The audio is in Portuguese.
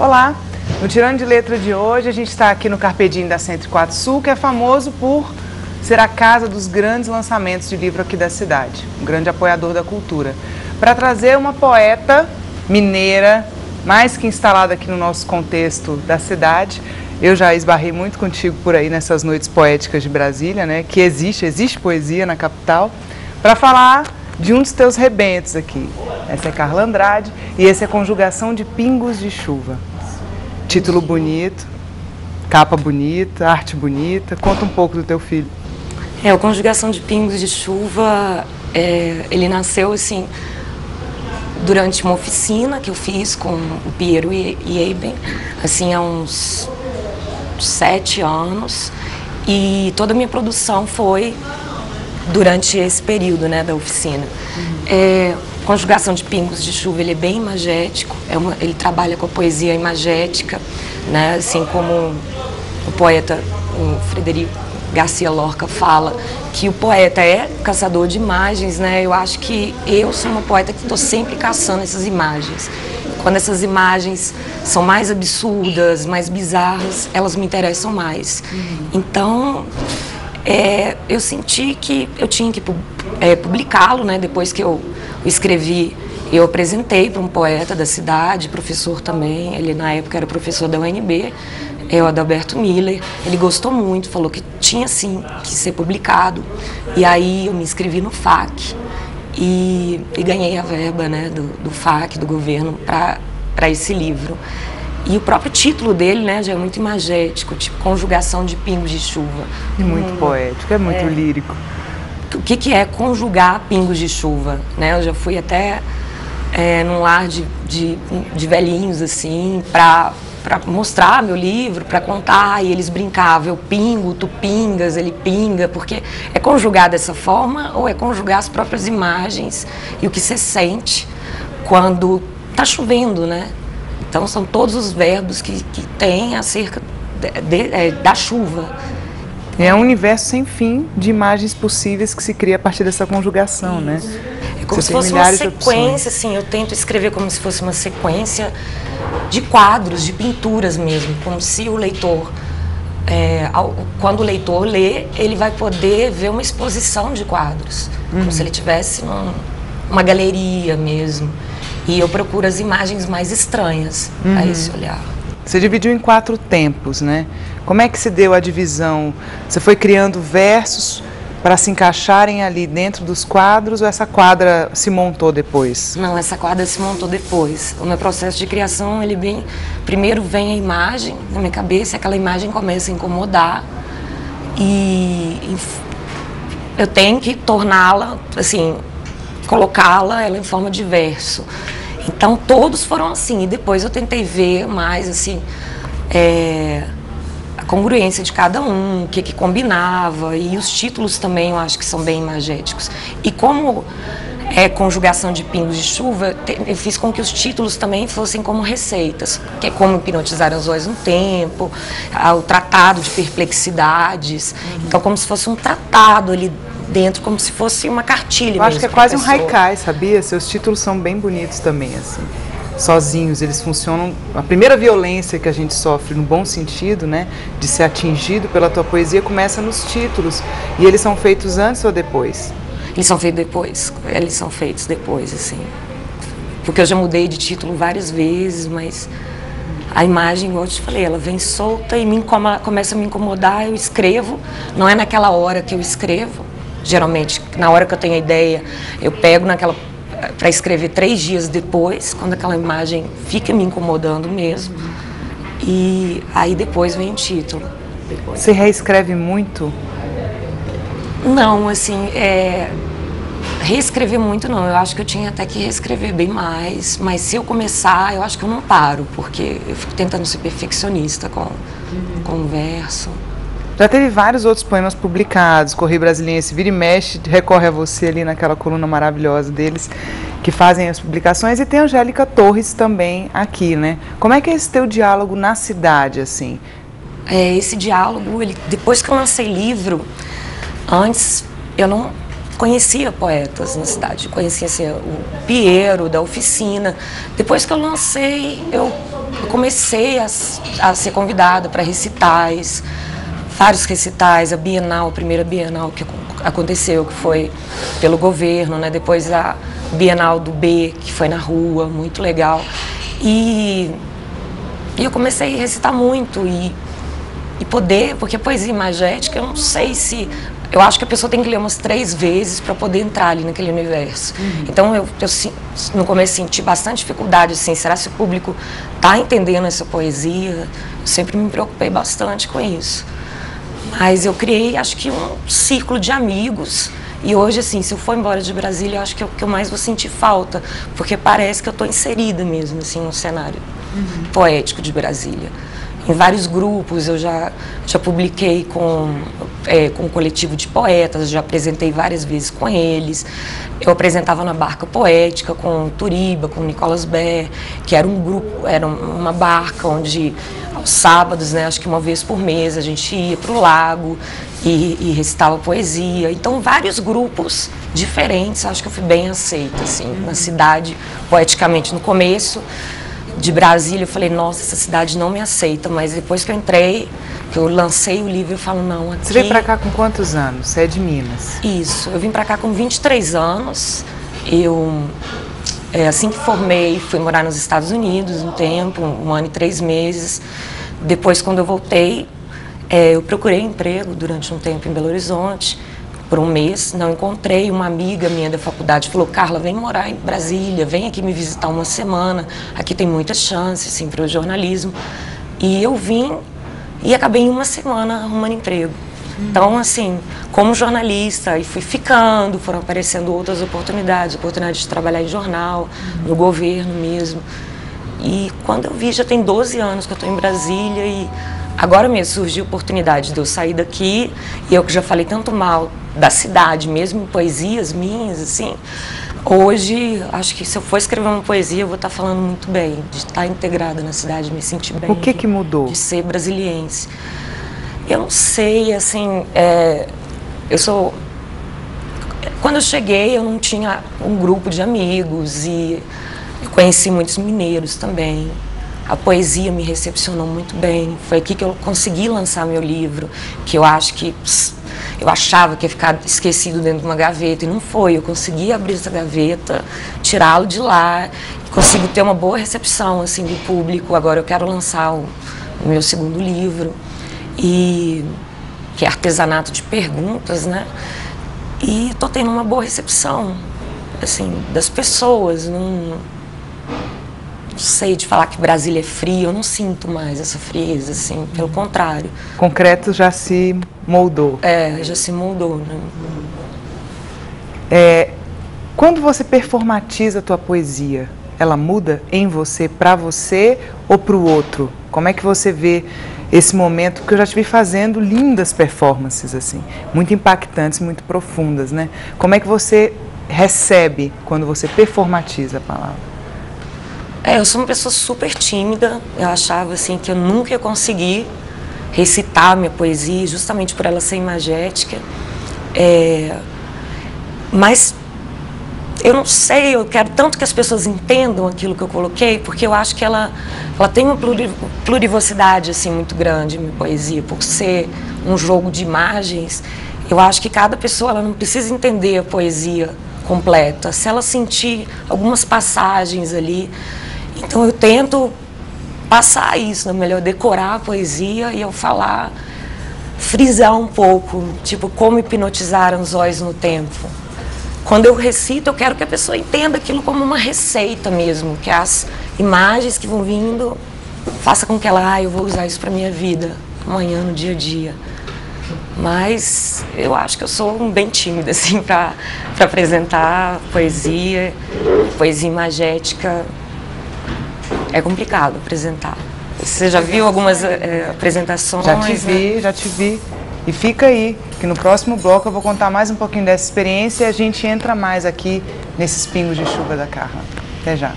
Olá, no Tirando de Letra de hoje a gente está aqui no Carpe Diem da 104 Sul, que é famoso por ser a casa dos grandes lançamentos de livro aqui da cidade, um grande apoiador da cultura, para trazer uma poeta mineira, mais que instalada aqui no nosso contexto da cidade. Eu já esbarrei muito contigo por aí nessas noites poéticas de Brasília, né? Que existe poesia na capital, para falar de um dos teus rebentos aqui. Essa é Carla Andrade e esse é Conjugação de Pingos de Chuva. Título bonito, capa bonita, arte bonita. Conta um pouco do teu filho. O Conjugação de Pingos de Chuva, ele nasceu assim durante uma oficina que eu fiz com o Piero Eben, assim há uns 7 anos, e toda a minha produção foi durante esse período, né, da oficina. Conjugação de Pingos de Chuva, ele é bem imagético, ele trabalha com a poesia imagética, né, assim como o poeta Frederico Garcia Lorca fala que o poeta é caçador de imagens, né? Eu acho que eu sou uma poeta que estou sempre caçando essas imagens. Quando essas imagens são mais absurdas, mais bizarras, elas me interessam mais. Então, eu senti que eu tinha que publicá-lo, né? Depois que eu escrevi, eu apresentei para um poeta da cidade, professor também, ele na época era professor da UNB, o Adalberto Miller. Ele gostou muito, falou que tinha sim que ser publicado, e aí eu me inscrevi no FAC e ganhei a verba, né, do FAC, do governo, para esse livro. E o próprio título dele, né, já é muito imagético, tipo Conjugação de Pingos de Chuva. E muito poético, é muito lírico. O que é conjugar pingos de chuva, né? Eu já fui até num lar de velhinhos, assim, para mostrar meu livro, para contar, e eles brincavam, eu pingo, tu pingas, ele pinga, porque é conjugar dessa forma ou é conjugar as próprias imagens e o que você sente quando está chovendo, né? Então são todos os verbos que tem acerca da chuva. É um universo sem fim de imagens possíveis que se cria a partir dessa conjugação, né? É como se fosse uma sequência, assim, eu tento escrever como se fosse uma sequência de quadros, de pinturas mesmo, como se o leitor, quando o leitor lê, ele vai poder ver uma exposição de quadros, como se ele estivesse numa galeria mesmo. E eu procuro as imagens mais estranhas a esse olhar. Você dividiu em 4 tempos, né? Como é que se deu a divisão? Você foi criando versos para se encaixarem ali dentro dos quadros, ou essa quadra se montou depois? Não, essa quadra se montou depois. O meu processo de criação, primeiro vem a imagem na minha cabeça, aquela imagem começa a incomodar e eu tenho que torná-la, assim, colocá-la ela em forma de verso. Então todos foram assim, e depois eu tentei ver mais assim a congruência de cada um, o que combinava, e os títulos também eu acho que são bem imagéticos. E como é Conjugação de Pingos de Chuva, eu fiz com que os títulos também fossem como receitas, que é como hipnotizar anzóis no tempo, o tratado de perplexidades, então como se fosse um tratado ali dentro, como se fosse uma cartilha. Eu acho que é quase um haikai, sabia? Seus títulos são bem bonitos também, assim. Sozinhos, eles funcionam. A primeira violência que a gente sofre, no bom sentido, né, de ser atingido pela tua poesia, começa nos títulos. E eles são feitos antes ou depois? Eles são feitos depois. Eles são feitos depois, assim. Porque eu já mudei de título várias vezes, mas a imagem, igual eu te falei, ela vem solta e começa a me incomodar. Eu escrevo, não é naquela hora que eu escrevo. Geralmente, na hora que eu tenho a ideia, eu pego para escrever 3 dias depois, quando aquela imagem fica me incomodando mesmo. E aí depois vem o título. Você reescreve muito? Não, assim, reescrever muito não. Eu acho que eu tinha até que reescrever bem mais. Mas se eu começar, eu acho que eu não paro, porque eu fico tentando ser perfeccionista com o verso. Já teve vários outros poemas publicados, Correio Brasiliense, vira e mexe, recorre a você ali naquela coluna maravilhosa deles, que fazem as publicações, e tem a Angélica Torres também aqui, né? Como é que é esse teu diálogo na cidade, assim? Esse diálogo, depois que eu lancei livro, antes eu não conhecia poetas na cidade, conhecia assim, o Piero, da Oficina. Depois que eu lancei, eu comecei a ser convidada para recitais, vários recitais, a Bienal, a primeira Bienal que aconteceu, que foi pelo governo, né? Depois a Bienal do B, que foi na rua, muito legal. E eu comecei a recitar muito e poder, porque a poesia imagética, eu não sei se... Eu acho que a pessoa tem que ler umas 3 vezes para poder entrar ali naquele universo. Então, eu no começo senti bastante dificuldade, assim, será se o público está entendendo essa poesia? Eu sempre me preocupei bastante com isso. Mas eu criei, acho que um círculo de amigos. E hoje, assim, se eu for embora de Brasília, eu acho que é o que eu mais vou sentir falta, porque parece que eu estou inserida mesmo, assim, no cenário poético de Brasília. Em vários grupos, eu já publiquei com um coletivo de poetas, já apresentei várias vezes com eles. Eu apresentava na Barca Poética com Turiba, com Nicolas Ber, que era um grupo, era uma barca onde, aos sábados, né, acho que uma vez por mês, a gente ia para o lago e recitava poesia. Então, vários grupos diferentes, acho que eu fui bem aceita, assim, na cidade, poeticamente, no começo. De Brasília, eu falei, nossa, essa cidade não me aceita, mas depois que eu entrei, que eu lancei o livro, eu falo, não, aqui... Você veio pra cá com quantos anos? Você é de Minas? Isso, eu vim pra cá com 23 anos, assim que formei, fui morar nos Estados Unidos um tempo, 1 ano e 3 meses, depois quando eu voltei, eu procurei emprego durante um tempo em Belo Horizonte, por 1 mês, não encontrei. Uma amiga minha da faculdade falou, Carla, vem morar em Brasília, vem aqui me visitar 1 semana, aqui tem muita chance, assim, para o jornalismo. E eu vim e acabei em 1 semana arrumando emprego. Então, assim, como jornalista, e fui ficando, foram aparecendo outras oportunidades de trabalhar em jornal, no governo mesmo. E quando eu vi, já tem 12 anos que eu estou em Brasília e agora mesmo surgiu a oportunidade de eu sair daqui, e eu que já falei tanto mal da cidade, mesmo em poesias minhas, assim, hoje, acho que se eu for escrever uma poesia, eu vou estar falando muito bem, de estar integrada na cidade, me sentir bem. O que mudou? De ser brasiliense. Eu não sei, assim, quando eu cheguei, eu não tinha um grupo de amigos, e eu conheci muitos mineiros também. A poesia me recepcionou muito bem. Foi aqui que eu consegui lançar meu livro, que eu acho que eu achava que ia ficar esquecido dentro de uma gaveta, e não foi. Eu consegui abrir essa gaveta, tirá-lo de lá, e consigo ter uma boa recepção, assim, do público. Agora eu quero lançar o meu 2º livro, que é Artesanato de Perguntas, né? E estou tendo uma boa recepção, assim, das pessoas. Não sei de falar que Brasília é frio, eu não sinto mais essa frieza, assim, pelo contrário. Concreto já se moldou. Já se moldou, né? Quando você performatiza a tua poesia, ela muda em você, para você ou para o outro? Como é que você vê esse momento? Porque eu já te vi fazendo lindas performances, assim, muito impactantes, muito profundas, né? Como é que você recebe quando você performatiza a palavra? Eu sou uma pessoa super tímida, eu achava assim que eu nunca ia conseguir recitar a minha poesia, justamente por ela ser imagética. Mas eu não sei, eu quero tanto que as pessoas entendam aquilo que eu coloquei, porque eu acho que ela tem uma plurivocidade assim, muito grande, minha poesia, por ser um jogo de imagens. Eu acho que cada pessoa ela não precisa entender a poesia completa, se ela sentir algumas passagens ali. Então eu tento passar isso, né? Melhor decorar a poesia e eu falar, frisar um pouco, tipo, como hipnotizaram os olhos no tempo. Quando eu recito, eu quero que a pessoa entenda aquilo como uma receita mesmo, que as imagens que vão vindo faça com que ela, eu vou usar isso para minha vida, amanhã, no dia a dia. Mas eu acho que eu sou bem tímida, assim, para apresentar poesia imagética. É complicado apresentar. Você já viu algumas apresentações? Já te vi. E fica aí, que no próximo bloco eu vou contar mais um pouquinho dessa experiência e a gente entra mais aqui nesses pingos de chuva da Carla. Até já.